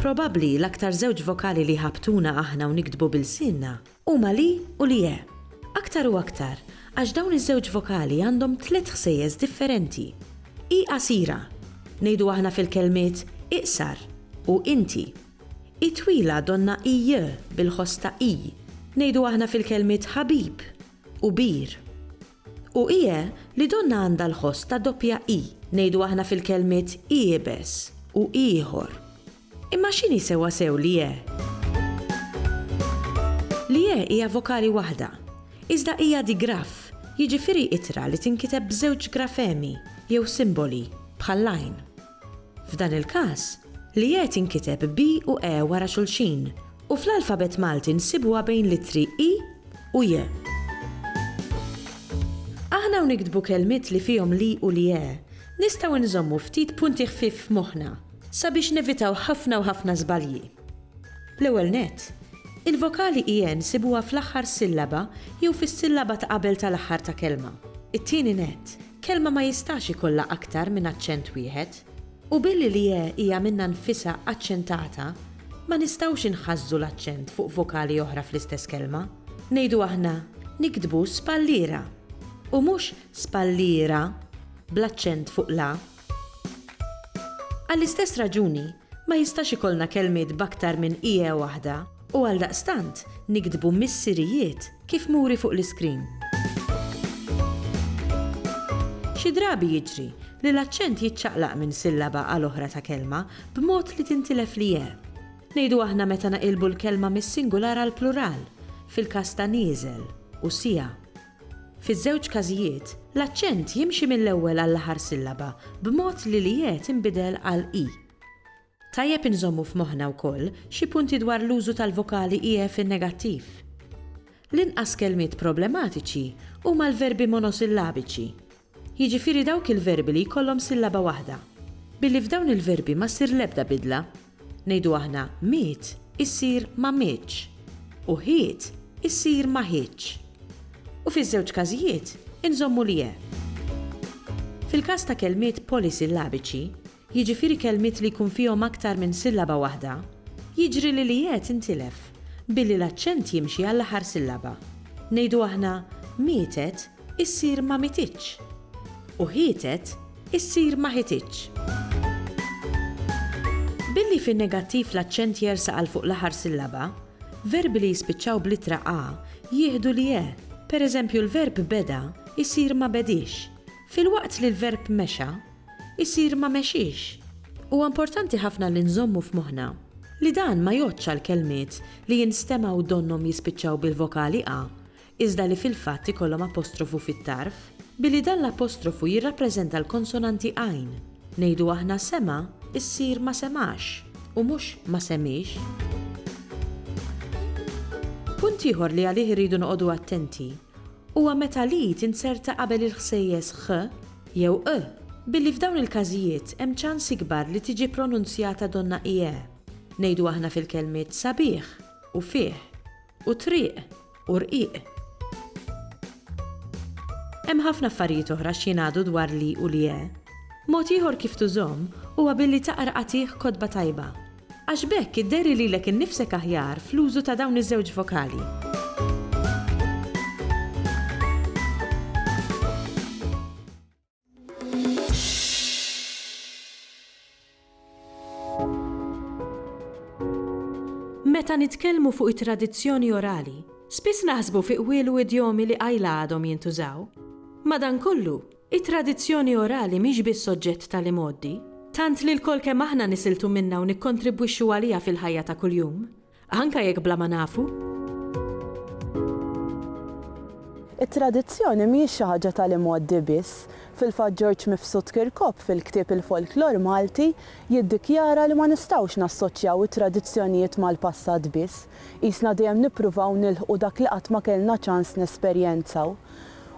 Probabbli l-aktar żewġ vokali li ħabtuna aħna u nikdbu bil-sinna huma li u li e. Aktar u aktar, għax dawn iż-żewġ vokali għandhom 3 ħsejjeż differenti. I qasira, ngħidu aħna fil-kelmiet iqsar u inti. I twila donna ij bil-ħosta i, ngħidu aħna fil-kelmiet ħabib u bir. U ije li donna għandha l-ħosta doppja i, ngħidu aħna fil-kelmiet iebes u ieħor. Imma x'inhi sewwa sew li e? Li e hija vokali waħda, iżda hija digraf, jiġifieri itra li tinkiteb b'żewġ grafemi jew simboli bħal lajn. F'dan il-każ, li e tinkiteb bi u e wara xulxin u fl-alfabet Malti nsibuha bejn littri i u je. Aħna nikdbu kelmiet li fihom li u li e, nistgħu nżommu ftit punti ħfief f'moħħna sabiex nevitaw ħafna u ħafna żbalji. L-ewwel nett, il-vokali ien sibuha fl-aħħar sillaba jew fis-sillaba ta' qabel tal-aħħar ta' kelma. It-tieni nett, kelma ma jistax ikollha aktar minn aċċent wieħed, u billi li hija minnha nfisha aċċentata, ma nistgħux inħażżu l-aċċent fuq vokali oħra fl-istess kelma. Ngħidu aħna nikdbu spallira u mhux spallira bl-aċċent fuq la. Għall-istess raġuni, ma jistax ikollna kelmiet b'aktar minn ije waħda u għaldaqstant nikdbu missirijiet kif muri fuq l-iskrin. Xi drabi jiġri li l-aċċent jiċċaqlaq minn sillaba għal oħra ta' kelma b'mod li tintilef li je. Ngħidu aħna meta naqilbu l-kelma mis-singular għal plural fil-każ ta' nieżel u sija. Fiż-żewġ każijiet, l-aċċent jimxi mill-ewwel għall-aħħar sillaba b'mod li li je tinbidel għal i. Tajjeb inżommu f'moħħna wkoll xi punti dwar l-użu tal-vokali ije fin-negattiv. L-inqas kelmiet problematiċi huma l-verbi monosillabiċi. Jiġifieri dawk il-verbi li jkollhom sillaba waħda. Billi f'dawn il-verbi ma ssir l-ebda bidla. Ngħidu aħna miet issir ma mietx u ħiet issir ma ħietx. U fiż-żewġ każijiet inżommu li je. Fil-każ ta' kelmiet polisillabiċi, jiġifieri kelmiet li jkun fihom aktar minn sillaba waħda, jiġri li je tintilef billi l-aċċent jimxi għall-aħħar sillaba. Ngħidu aħna mietet issir ma mititx u ħietet issir ma ħititx. Billi fin-negattiv l-aċċent jersaq għal fuq l-aħħar sillaba, verbi li jispiċċaw bl-ittra a jieħdu li je. Per eżempju, l-verb beda isir ma bedix, fil-waqt li l-verb mexa isir ma mexix. U importanti ħafna li nżommu f'moħħna li dan ma joċċa l-kelmiet li jinstemaw donnom jispiċċaw bil-vokali a, iżda li fil-fatt ikollhom apostrofu fit-tarf, billi dan l-apostrofu jirrappreżenta l-konsonanti għajn. Ngħidu aħna sema issir ma semax u mhux ma semix. Punt ieħor li għalih iridu noqogħdu attenti huwa meta li tinserta qabel il-ħsejjes ħ jew ë, billi f'dawn il-każijiet hemm ċans ikbar li tiġi pronunzjata donna ije. Ngħidu aħna fil-kelmiet sabiħ u fih u triq u rqiq. Hemm ħafna affarijiet oħra x'jingħadu dwar li u li e. Mod ieħor kif tużomm huwa billi taqra qatih kodba tajba. Għax bekk idderri lilek innifsek aħjar fl-użu ta' dawn iż-żewġ vokali. Meta nitkellmu fuq it-tradizzjoni orali, spiss naħsbu fi qwiel u idjomi li qajla għadhom jintużaw. Madankollu, it-tradizzjoni orali mhix biss soġġett tal-imoddi, tant li l-kol kemm aħna nisiltu minna u nikkontribwixxu għaliha fil-ħajja ta' kuljum, anke jekk bla ma nafu. It-tradizzjoni mhijiex xi ħaġa tal-imoddi biss. Fil-fatt George Mifsud Kirkop fil-ktieb Il-Folklor Malti jiddikjara li ma nistgħux nassoċjaw it-tradizzjonijiet mal-passat biss, qisna dejjem nippruvaw nilħqu dak li qatt ma kellna ċans nesperjenzaw.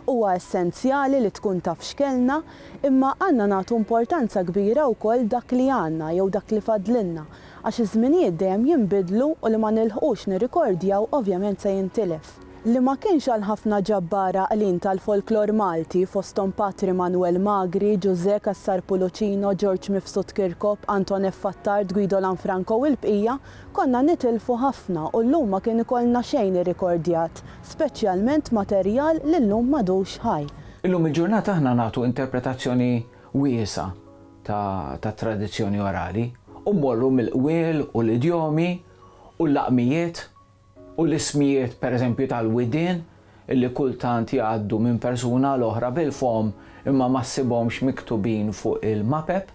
Huwa essenzjali li tkun taf x'kellna, imma għandna nagħtu importanza kbira wkoll dak li għandna jew dak li fadlilna, għax iż-żminijiet dejjem jinbidlu u li ma nilħqux nirrikordjaw ovvjament se jintilef. Li ma kienx għal ħafna ġabbara għalin tal-folklor Malti fosthom Patri Manuel Magri, Giuseppe Cassar Pulucino, George Mifsud Kirkop, Anton F. Fattard, Guido Lanfranco u l-bqija, konna nitilfu ħafna u llum ma kien ikollna xejn irrikordjat, speċjalment materjal li llum m'għadux ħaj. Illum il-ġurnata aħna nagħtu interpretazzjoni wiesa ta' tradizzjoni orali u mmorru mill-qwiel u l-idjomi u l-laqmijiet u l-ismijiet pereżempju tal-widien illi kultant jgħaddu minn persuna l-oħra bil-fom imma ma ssibhomx miktubin fuq il-mapep,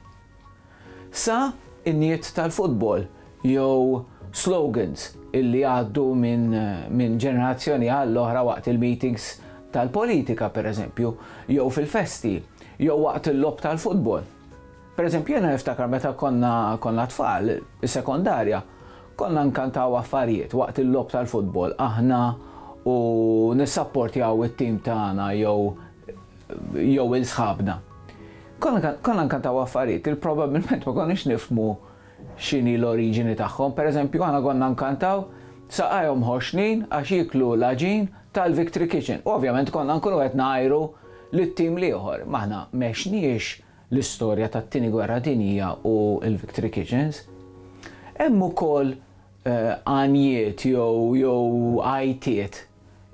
sa in-niet tal-futbol jew slogans illi jgħaddu minn ġenerazzjoni għall-oħra waqt il-meetings tal-politika pereżempju, jew fil-festi, jew waqt il-lob tal-futbol. Pereżempju jiena niftakar meta konna tfal, is-sekondarja, konna nkantaw affarijiet waqt il-lob tal-futbol, aħna u nissapportjaw it-tim tagħna jew il-sħabna. Konna nkantaw affarijiet, il-probabbilment ma konniex nifhmu x'inhi l-oriġini tagħhom. Pereżempju aħna konna nkantaw saqajhom ħoxnin għax jiklu l-aġin tal-Victory Kitchen. U ovvjament konna nkunu qed ngħajru lit-tim ieħor. Maħna mexniex l-istorja tat-tieni gwerra dinjija u l-Victory Kitchens. Hemm ukoll għanijiet jew għajtiet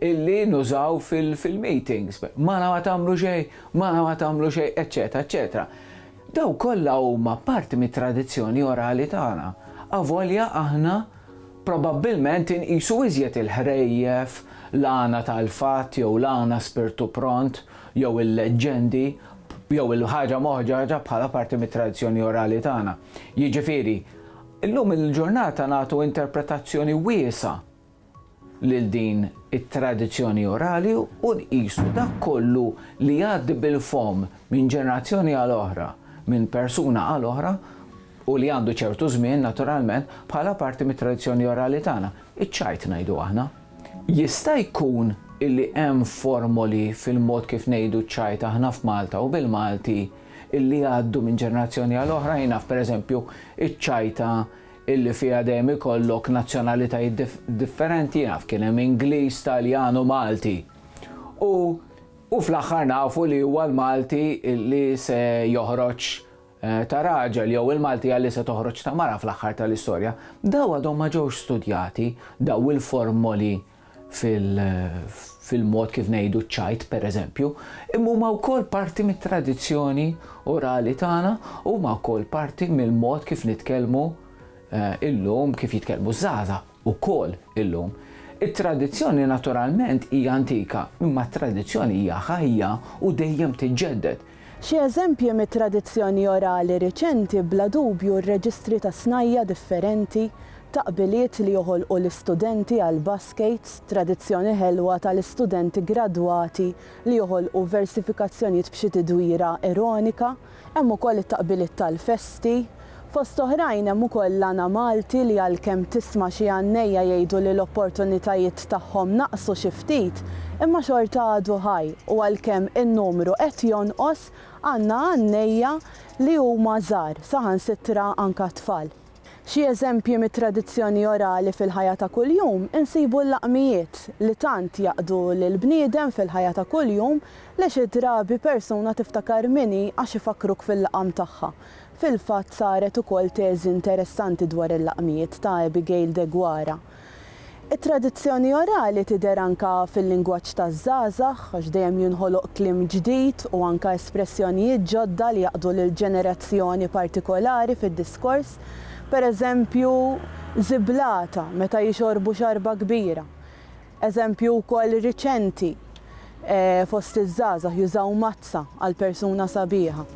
illi nużaw fil-meetings. Ma tagħmlu xejn, eċċetera, eċċetera. Daw kollha huma parti mit-tradizzjoni orali tagħna. Avolja aħna probabbilment inqisu iżjed il-ħrejjef, l-għana tal-fatt jew l-għana spirtu pront jew il-leġendi jew il-ħaġa moħġaġa bħala parti mit-tradizzjoni orali tagħna. Jiġifieri, illum il-ġurnata nagħtu interpretazzjoni wiesa lil din it-tradizzjoni orali u nqisu dak kollu li jgħaddi bil-fom minn ġenerazzjoni għal oħra, minn persuna għal oħra u li għandu ċertu żmien naturalment bħala parti mit-tradizzjoni orali tagħna. Iċ-ċajt ngħidu aħna. Jista' jkun illi hemm formoli fil-mod kif ngħidu ċ-ċajt aħna f'Malta u bil-Malti illi għaddu minn ġenerazzjoni għal oħra. Jnaf pereżempju iċ-ċajta illi fiha dejjem ikollok nazzjonalitajiet differenti, jaf kien hemm Ingliż, Taljan u Malti. U fl-aħħar nafu li huwa l-Malti illi se joħroġ ta' raġel jew il-Malti għalli se toħroġ ta' mara fl-aħħar tal-istorja. Daw għadhom ma ġewx studjati, daw il-formoli fil-mod kif ngħidu ċ-ċajt pereżempju, imma huma wkoll parti mit-tradizzjoni orali tagħna u huma wkoll parti mill-mod kif nitkellmu illum, kif jitkellmu żgħażagħ ukoll illum. It-tradizzjoni naturalment hija antika, imma t-tradizzjoni hija ħajja u dejjem tiġġedded. Xi eżempji mit-tradizzjoni orali riċenti bla dubju r-reġistri ta' snajja differenti, taqbiliet li joħolqu l-istudenti għal baskets, tradizzjoni ħelwa tal-istudenti gradwati li joħolqu versifikazzjonijiet b'xi tidwira ironika, hemm ukoll it-taqbiliet tal-festi. Fost oħrajn hemm ukoll l-għana Malti li għalkemm tisma' xi għannejja jgħidu li l-opportunitajiet tagħhom naqsu xi ftit, imma xorta għadu ħaj u għalkemm in-numru qed jonqos għandna għannejja li huma żgħar saħansittra anke tfal. Xi eżempji mit-tradizzjoni orali fil-ħajja ta' kuljum insibu l-laqmijiet li tant jaqdu lill-bniedem fil-ħajja ta' kuljum li xi drabi persuna tiftakar minni għax ifakruk fil-laqam tagħha. Fil-fatt saret ukoll teżi interessanti dwar il-laqmijiet ta' Abigail de Gwara. It-tradizzjoni orali tidher anke fil-lingwaġġ taż-żgħażagħ għax dejjem jinħoloq kliem ġdid u anke espressjonijiet ġodda li jaqdu lil ġenerazzjoni partikolari fid-diskors. Pereżempju, ziblata meta jixorbu xarba kbira. Eżempju wkoll riċenti fost iż-żgħażagħ jużaw mazza għal persuna sabiħa.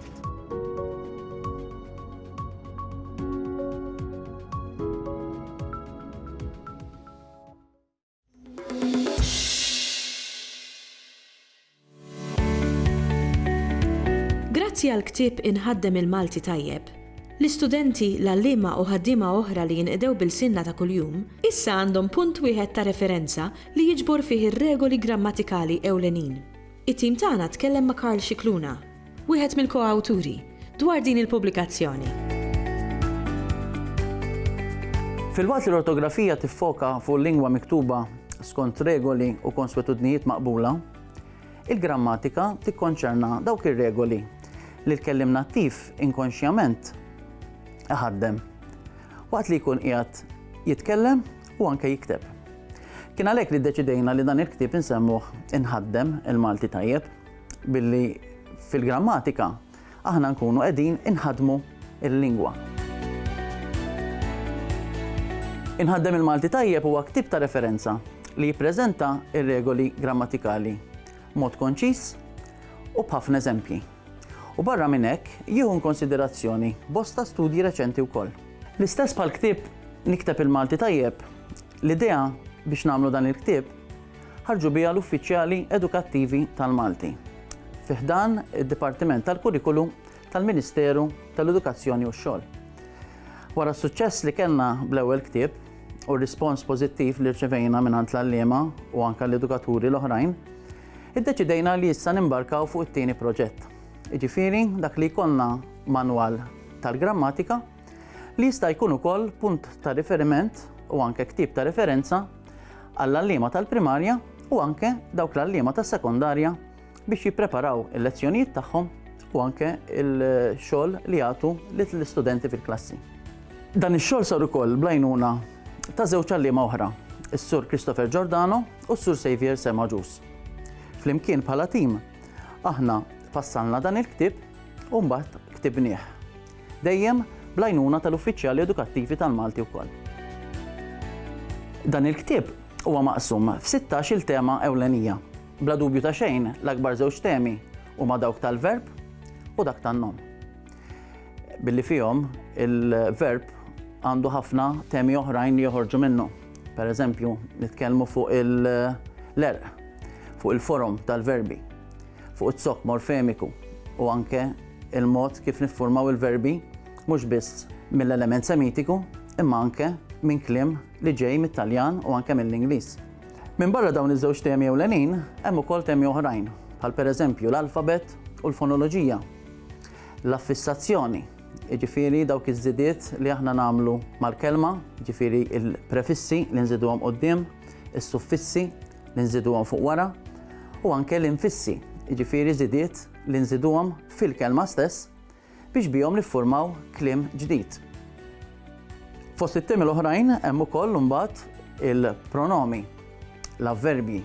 Grazzi għal ktieb Inħaddem il-Malti tajjeb, l-istudenti, l-għalliema u ħaddiema oħra li jinqdew bil-sinna ta' kuljum issa għandhom punt wieħed ta' referenza li jiġbor fih ir-regoli grammatikali ewlenin. It-tim tagħna tkellem ma' Karl Xikluna, wieħed mill-koawturi, dwar din il-pubblikazzjoni. Fil-waqt li l-ortografija tiffoka fuq lingwa miktuba skont regoli u konsuetudnijiet maqbula, il-grammatika tikkonċerna dawk ir-regoli li l-kellim nattiv inkonxjament iħaddem waqt li jkun qiegħed jitkellem u anke jikteb. Kien għalhekk li ddeċidejna li dan il-ktieb insemmuh Inħaddem il-Malti tajjeb billi fil-grammatika aħna nkunu qegħdin inħaddmu il-lingwa. Inħaddem il-Malti tajjeb huwa ktieb ta' referenza li jippreżenta ir-regoli grammatikali mod konċis u b'ħafna eżempji. U barra minn hekk jieħu konsiderazzjoni bosta studji reċenti wkoll. L-istess bħal ktieb Nikteb il-Malti tajjeb, l-idea biex nagħmlu dan il-ktieb ħarġu biha l-uffiċjali edukattivi tal-Malti fi ħdan id-Dipartiment tal-Kurrikulu tal-Ministeru tal-Edukazzjoni u x-Xogħol. Wara s-suċċess li kellna bl-ewwel ktieb u r-rispons pożittiv li rċevejna mingħand l-għalliema u anke l-edukaturi l-oħrajn, iddeċidejna li issa nimbarkaw fuq it-tieni proġett. Jiġifieri dak li jkollna manwal tal-grammatika li jista' jkun ukoll punt ta' riferiment u anke ktieb ta' referenza għall-għalliema tal-primarja u anke dawk l-għalliema tas-sekondarja biex jippreparaw il-lezzjonijiet tagħhom u anke il-xogħol li jagħtu lill-istudenti fil-klassi. Dan ix-xogħol sar ukoll bl-għajnuna ta' żewġ għalliema oħra, is-Sur Christopher Giordano u s-Sur Xavier Semaġus. Flimkien bħala tim aħna fassalna dan il-ktieb u mbagħad ktibnieh. Dejjem bl-għajnuna tal-uffiċjali edukattivi tal-Malti wkoll. Dan il-ktieb huwa maqsum f'16 il-tema ewlenija. Bla dubju ta' xejn l-akbar żewġ temi huma dawk tal-verb u dak tan-nom. Billi fihom il-verb għandu ħafna temi oħrajn li joħorġu minnu. Pereżempju, nitkellmu fuq l-erq, fuq il-forom tal-verbi, fuq it-sok morfemiku u anke il-mod kif niffurmaw il-verbi mhux biss mill-element semitiku imma anke minn kliem li ġej mit-Taljan u anke mill-Ingliż. Minn barra dawn iż-żewġ temi ewlenin hemm ukoll temi oħrajn, bħal pereżempju l-alfabet u l-fonoloġija, l-affissazzjoni, jiġifieri dawk iż-żidiet li aħna nagħmlu mal-kelma, jiġifieri il-prefissi li nżiduhom quddiem, is-suffissi li nżiduhom fuq wara u anke l-infissi, jiġifieri żidiet li nżiduhom fil-kelma stess biex bihom niffurmaw kliem ġdid. Fost it-temi l-oħrajn hemm ukoll imbagħad il-pronomi, l-avverbi,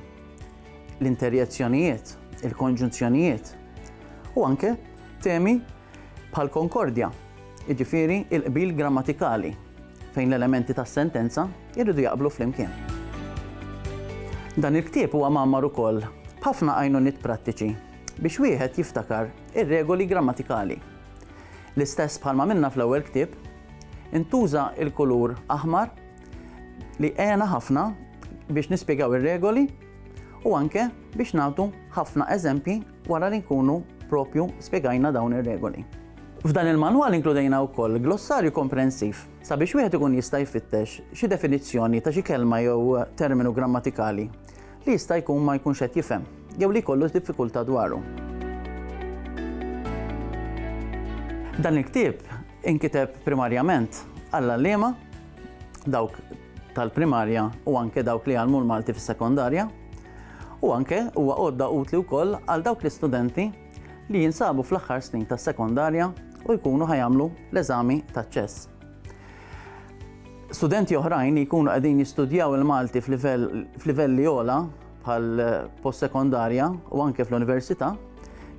l-interjezzjonijiet, il-konġunzjonijiet u anke temi bħal konkordja, jiġifieri il-qbil grammatikali fejn l-elementi tas-sentenza jridu jaqblu flimkien. Dan il-ktieb huwa mammar ukoll b'ħafna għajnuniet prattiċi biex wieħed jiftakar ir-regoli grammatikali. L-istess bħalma minna fl-ewwel ktieb intuża il-kulur aħmar li għena ħafna biex nispjegaw ir-regoli u anke biex nagħtu ħafna eżempji wara li nkunu propju spjegajna dawn ir-regoli. F'dan il-manwal inkludejna wkoll glossarju komprensiv sabiex wieħed ikun jista' jfittex xi definizzjoni ta' xi kelma jew terminu grammatikali li jista' jkun ma jkunx qed jifhem jew li jkollu diffikultà dwaru. Dan il-ktieb inkiteb primarjament għall-għalliema, dawk tal-primarja u anke dawk li għallmu l-Malti fis-sekondarja u anke huwa għodda utli wkoll għal dawk l-istudenti li jinsabu fl-aħħar snin tas-sekondarja u jkunu ħajamlu l-eżami taċ-ċess. Studenti oħrajn li jkunu qegħdin jistudjaw il-Malti f'livelli ogħla bħal post-sekondarja u anke fl-Università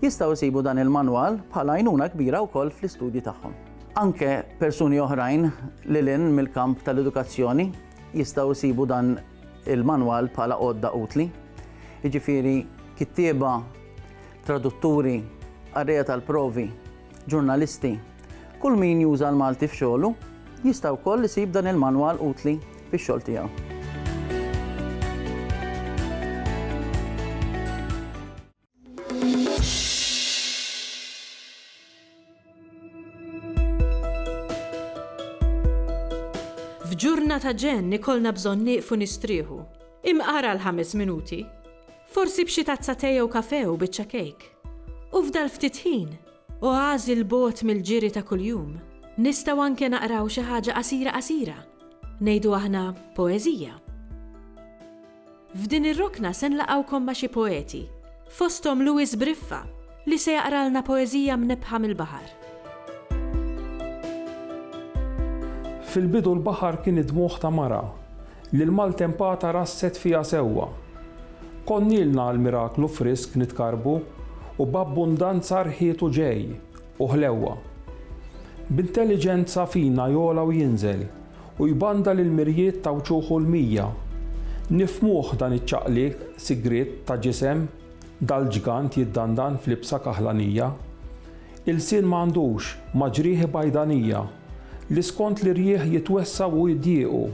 jistgħu jsibu dan il-manwal bħala għajnuna kbira wkoll fl-istudji tagħhom. Anke persuni oħrajn li lin mill-kamp tal-edukazzjoni jistgħu jsibu dan il-manwal bħala għodda utli. Jiġifieri kittieba, tradutturi, qarrieqa tal-provi, ġurnalisti, kull min juża l-Malti f'xogħlu jista' wkoll isib dan il-manwal utli fix-xogħol tiegħu. F'ġurnata ġenn ikollna bżonn nieqfu nistrieħu. Imqara l-5 minuti. Forsi b'xi tazza tej jew kafè u biċċa kejk. U f'dal ftit ħin, oażi l-bot mill-ġiri ta' kuljum, nistgħu anke naqraw xi ħaġa qasira. Ngħidu aħna poeżija. F'din ir-rokna se nlaqgħukom ma' xi poeti, fosthom Lewis Briffa li se jaqralna poeżija mnebħa mill-baħar. Fil-bidu l-baħar kien id-dmuħ ta' mara li l-maltempata rasset fija sewwa. Konnilna l-miraklu frisk nitkarbu u b'abbundanza rħietu ġej u ħlewwa. B'intelligenza fina jola u jinżel u jbanda l-mirjiet ta' wċuħu l-mija. Nifmuh dan iċ-ċaqliq sigriet ta' ġisem dal-ġgant jiddandan fl-ibsa kaħlanija. Il-sin m'għandux maġrieħi bajdanija li skont li rjieħ jitwessa u jiddiequ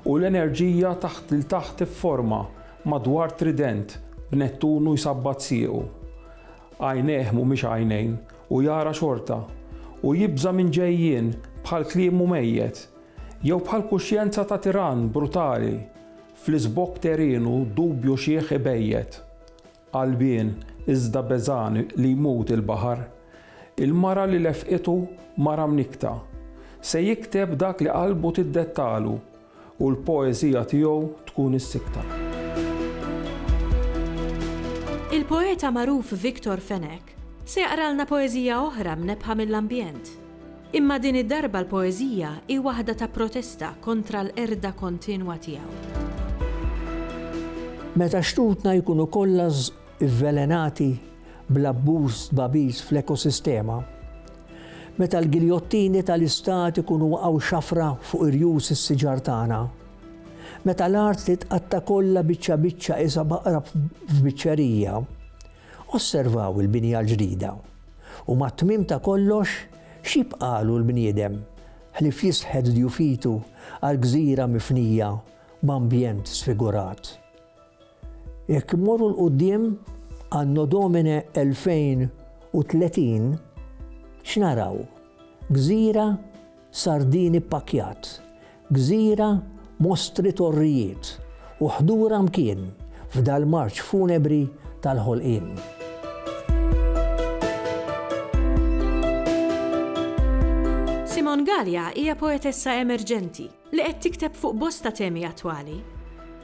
u l-enerġija taħt il-taħt ifforma madwar trident b'Nettunu jsabbat siequ. Għajnejh mhumiex għajnejn u jara xorta u jibża minn ġejjien bħal kliem mumejjed jew bħal kuxjenza ta' tiran brutali fl-isbok terinu dubju xieħ ibejjed. Qalbien iżda beżan li jmut il-baħar, il-mara li lefqitu mara mnikta, se jikteb dak li qalbu tiddettalu u l-poeżija tiegħu tkun is-sikta. Il-poeta magħruf Viktor Fenek se jaqralna poeżija oħra mnebħa mill-ambjent. Imma din id-darba l-poeżija hi waħda ta' protesta kontra l-erda kontinwa tiegħu. Meta xtutna jkunu kollha avvelenati bl-abbuż babiż fl-ekosistema, meta l-giljottini tal-istat ikunu waqgħu xafra fuq irjus is-siġar tagħna, meta l-art titqatta kollha biċċa isa baqra f'biċċerija, osservaw il-binja l-ġdida u mat-tmiem ta' kollox x'jibqalu l-bniedem ħlief jisħed djufitu għal gżira mifnija b'ambjent sfigurat. Jekk immorru l-qudiem Anno Domini 2030 x'naraw? Gżira sardini ppakjat, gżira mostri torrijiet u ħdura mkien f'dal marċ funebri tal-ħolqien. Simon Gallia hija poetessa emerġenti li qed tikteb fuq bosta temi attwali.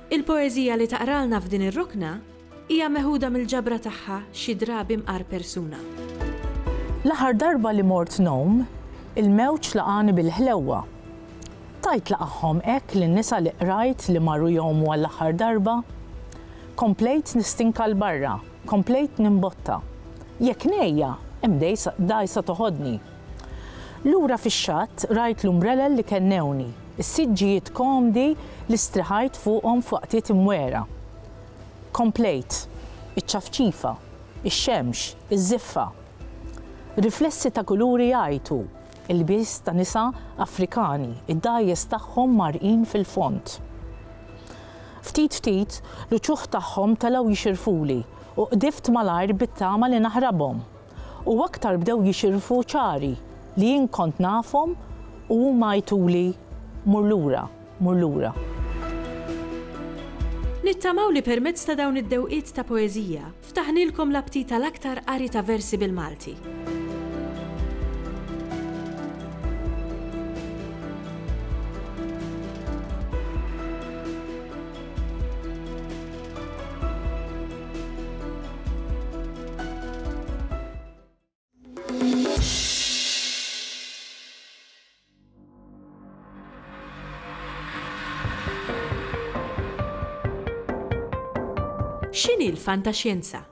Il-poeżija li taqralna f'din ir-rokna hija meħuda mill-ġabra tagħha xi drabi mqar persuna. L-aħħar darba li mort nawm, il-mewġ laqani bil-ħlewwa. Tajt laqahom hekk lin-nisa li qrajt li marru jowmu għall-aħħar darba, komplejt nistinka l-barra, komplejt nimbotta. Jekk ngħejja, hemm dajsa toħodni. Lura fix-xatt rajt l-umbrella li kennewni, is-siġġijiet komdi li striħajt fuqhom f'waqtiet imwera. Komplejt, iċ-ċafċifa, ix-xemx, iż-żiffa. Riflessi ta' kuluri jgħajtu, il-biss ta' nisa Afrikani, id-dajjes tagħhom marqin fil-font. Ftit l-uċuħ tagħhom telgħu jixirfuli u qdift malajr bit-tama li naħrabhom. U aktar bdew jixirfu ċari li jien kont nafhom u huma jgħiduli mur lura. Nittamaw li permezz ta' dawn id-dewqiet ta' poeżija ftaħnilkom l-aptita tal-aktar qari ta' versi bil-Malti. X'inhi l-fantaxjenza?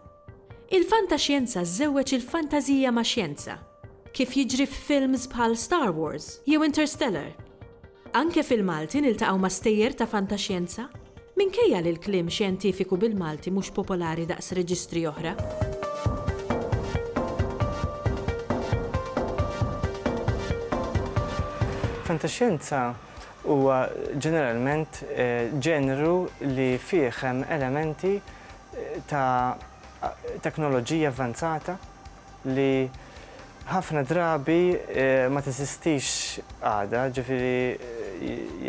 Il-fantaxjenza żżewweġ il-fantażija ma' xjenza, kif jiġri f'films bħal Star Wars jew Interstellar. Anke fil-Malti niltaqgħu ma' stejjer ta' fantaxjenza, minkejja li l-kliem xjentifiku bil-Malti mhux popolari daqs reġistri oħra. Fantaxjenza huwa ġeneralment ġeneru li fih hemm elementi ta' teknoloġija avvanzata li ħafna drabi ma teżistix għada, ġifieri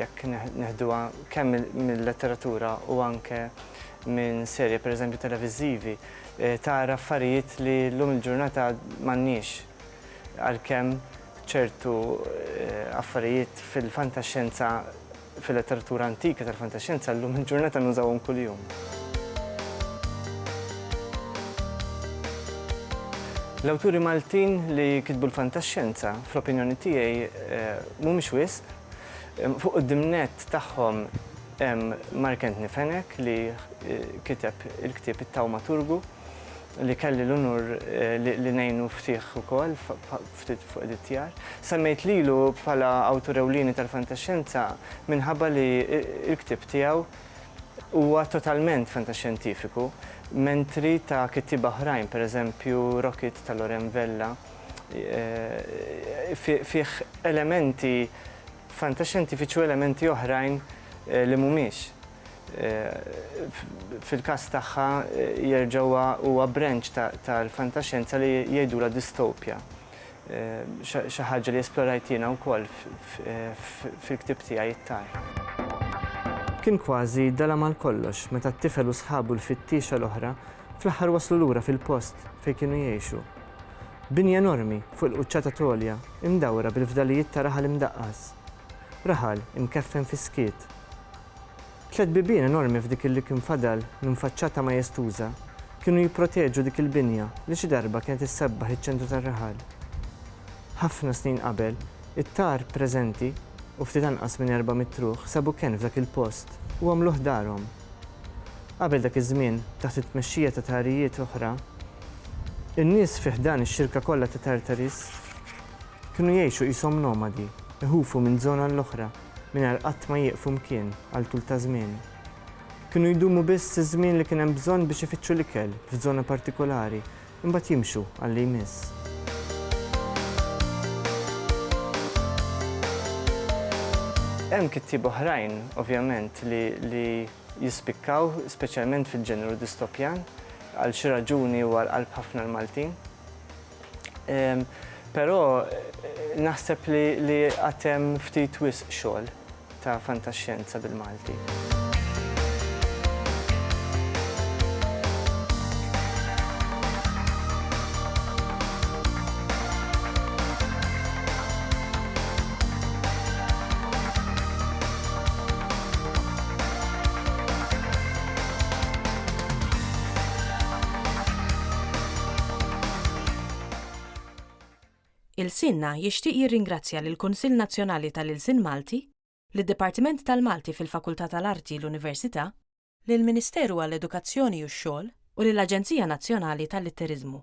jekk neħduha kemm mill-letteratura u anke minn serje pereżempju televiżivi, tara affarijiet li llum il-ġurnata m'għandniex għalkemm ċertu affarijiet fil-fantaxxenza fil-letteratura antika tal-fantaxxenza llum il-ġurnata nużawhom kuljum. L-awturi Maltin li kitbu l-fantaxxenza, fl-opinjoni tiegħi mhumiex wisq. Fuq id-dimnet tagħhom hemm Mark Anthony Fenech li kiteb il-ktieb it-Tawmaturgu li kelli l-unur li ngħinu fih ukoll ftit fuq id-ittjar. Semmejt lilu bħala awtur ewlieni tal-fantaxxenza minħabba li l-ktieb tiegħu huwa totalment fantaxxjentifiku, mentri ta' kittiba oħrajn, pereżempju Rocket ta' Loren Vella, fih elementi fantaxxjentifiċi u elementi oħrajn li mhumiex. Fil-każ tagħha jerġa' huwa branch tal-fantaxxenza li jgħidula dystopja. Xi ħaġa li esplorajt jiena wkoll fil-ktieb tiegħi It-Tar. Kien kważi dalam għal kollox meta t-tifel u sħabu l-fittiexa l-oħra fl-aħħar waslu lura fil-post fejn kienu jgħixu. Binja enormi fuq il-quċċata tolja imdawra bil-fdalijiet ta' raħal imdaqqas. Raħal imkeffen fi skiet. 3 bibien enormi f'dik li kien fadal minn faċċata majestuża kienu jipproteġu dik il-binja li xi darba kienet issebbaħ iċ-ċentru tar-raħal. Ħafna snin qabel, it-tar preżenti u ftit anqas minn 400 ruħ sabu kien f'dak il-post u għamluh darhom. Qabel dak iż-żmien, taħt it-tmexxija ta' tarijiet oħra, in-nies fih dan ix-xirka kollha ta' Tartaris kienu jgħixu qishom nomadi, iħufu minn żona l-oħra mingħajr qatt ma jieqfu mkien għal tul ta' żmien. Kienu jdumu biss iż-żmien li kien hemm bżonn biex ifittxu l-ikel f'żona partikolari, imbagħad jimxu għalli jmiss. Hemm kittieb oħrajn, ovvjament, li jispikkaw, speċjalment fil-ġeneru distopjan, għal xi raġuni u għal qalb ħafna l-Maltin. Però naħseb li għad hemm ftit wisq xogħol ta' fantaxxjenza bil-Malti. Ilsienna jixtieq jirringrazzja lill-Kunsill Nazzjonali tal-Ilsien Malti, lid-Dipartiment tal-Malti fil-Fakultà tal-Arti l-Università, lill-Ministeru għall-Edukazzjoni u x-Xogħol u lill-Aġenzija Nazzjonali tal-Litteriżmu.